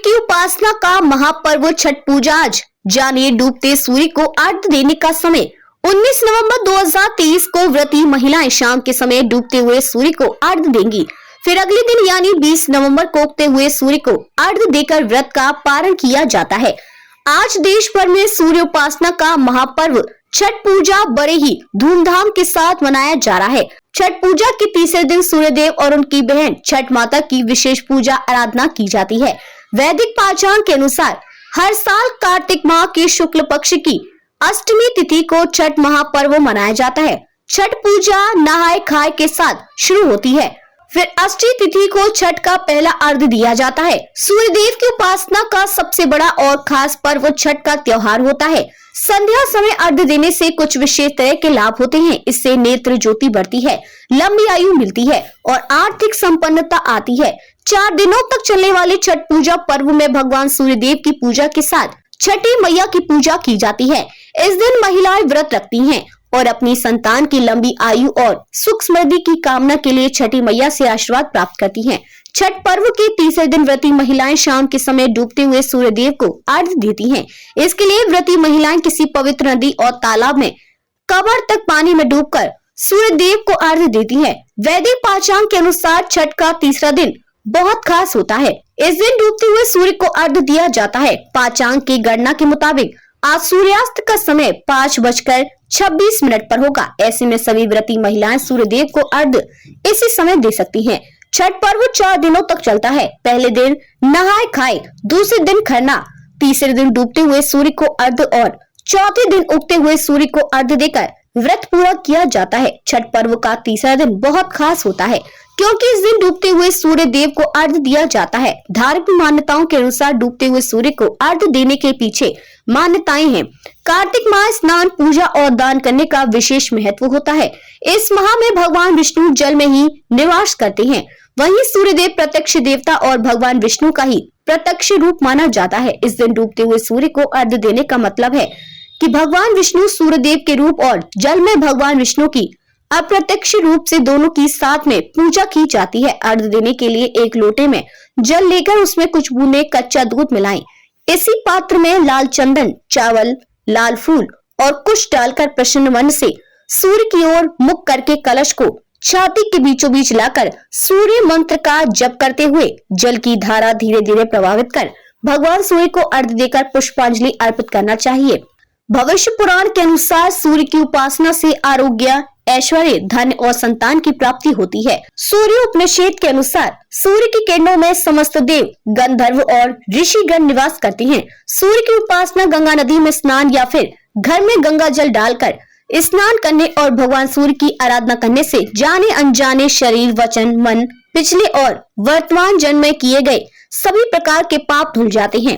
की उपासना का महापर्व छठ पूजा आज। जानिए डूबते सूर्य को अर्घ्य देने का समय। 19 नवंबर 2023 को व्रती महिलाएं शाम के समय डूबते हुए सूर्य को अर्घ्य देंगी। फिर अगले दिन यानी 20 नवंबर को उगते हुए सूर्य को अर्घ्य देकर व्रत का पारण किया जाता है। आज देश भर में सूर्य उपासना का महापर्व छठ पूजा बड़े ही धूमधाम के साथ मनाया जा रहा है। छठ पूजा के तीसरे दिन सूर्यदेव और उनकी बहन छठ माता की विशेष पूजा आराधना की जाती है। वैदिक पाचांग के अनुसार हर साल कार्तिक माह के शुक्ल पक्ष की अष्टमी तिथि को छठ महापर्व मनाया जाता है। छठ पूजा नहाय खाए के साथ शुरू होती है। फिर अष्टमी तिथि को छठ का पहला अर्घ्य दिया जाता है। सूर्यदेव की उपासना का सबसे बड़ा और खास पर्व छठ का त्योहार होता है। संध्या समय अर्घ्य देने से कुछ विशेष तरह के लाभ होते हैं। इससे नेत्र ज्योति बढ़ती है, लंबी आयु मिलती है और आर्थिक संपन्नता आती है। 4 दिनों तक चलने वाले छठ पूजा पर्व में भगवान सूर्यदेव की पूजा के साथ छठी मैया की पूजा की जाती है। इस दिन महिलाएं व्रत रखती हैं और अपनी संतान की लंबी आयु और सुख समृद्धि की कामना के लिए छठी मैया से आशीर्वाद प्राप्त करती हैं। छठ पर्व के तीसरे दिन व्रती महिलाएं शाम के समय डूबते हुए सूर्यदेव को अर्घ्य देती हैं। इसके लिए व्रती महिलाएं किसी पवित्र नदी और तालाब में कमर तक पानी में डूबकर सूर्यदेव को अर्घ्य देती हैं। वैदिक पाचांग के अनुसार छठ का तीसरा दिन बहुत खास होता है। इस दिन डूबते हुए सूर्य को अर्घ्य दिया जाता है। पाचांग की गणना के मुताबिक आज सूर्यास्त का समय 5:26 पर होगा। ऐसे में सभी व्रती महिलाएं सूर्यदेव को अर्घ्य इसी समय दे सकती हैं। छठ पर्व 4 दिनों तक चलता है। पहले दिन नहाय खाए, दूसरे दिन खरना, तीसरे दिन डूबते हुए सूर्य को अर्घ्य और चौथे दिन उगते हुए सूर्य को अर्घ्य देकर व्रत पूरा किया जाता है। छठ पर्व का तीसरा दिन बहुत खास होता है क्योंकि इस दिन डूबते हुए सूर्य देव को अर्घ्य दिया जाता है। धार्मिक मान्यताओं के अनुसार डूबते हुए सूर्य को अर्घ्य देने के पीछे मान्यताएं हैं। कार्तिक माह स्नान, पूजा और दान करने का विशेष महत्व होता है। इस माह में भगवान विष्णु जल में ही निवास करते हैं। वहीं सूर्यदेव प्रत्यक्ष देवता और भगवान विष्णु का ही प्रत्यक्ष रूप माना जाता है। इस दिन डूबते हुए सूर्य को अर्घ्य देने का मतलब है कि भगवान विष्णु सूर्यदेव के रूप और जल में भगवान विष्णु की अप्रत्यक्ष रूप से दोनों की साथ में पूजा की जाती है। अर्घ्य देने के लिए एक लोटे में जल लेकर उसमें कुछ बूंदे कच्चा दूध मिलाएं। इसी पात्र में लाल चंदन, चावल, लाल फूल और कुछ डालकर प्रसन्न मन से सूर्य की ओर मुख करके कलश को छाती के बीचों बीच लाकर सूर्य मंत्र का जप करते हुए जल की धारा धीरे धीरे प्रभावित कर भगवान सूर्य को अर्घ्य देकर पुष्पांजलि अर्पित करना चाहिए। भविष्य पुराण के अनुसार सूर्य की उपासना से आरोग्य, ऐश्वर्य, धन और संतान की प्राप्ति होती है। सूर्य उपनिषद के अनुसार सूर्य की किरणों में समस्त देव, गंधर्व और ऋषिगण निवास करते हैं। सूर्य की उपासना गंगा नदी में स्नान या फिर घर में गंगा जल डालकर स्नान करने और भगवान सूर्य की आराधना करने से जाने अनजाने शरीर, वचन, मन, पिछले और वर्तमान जन्म में किए गए सभी प्रकार के पाप धुल जाते हैं।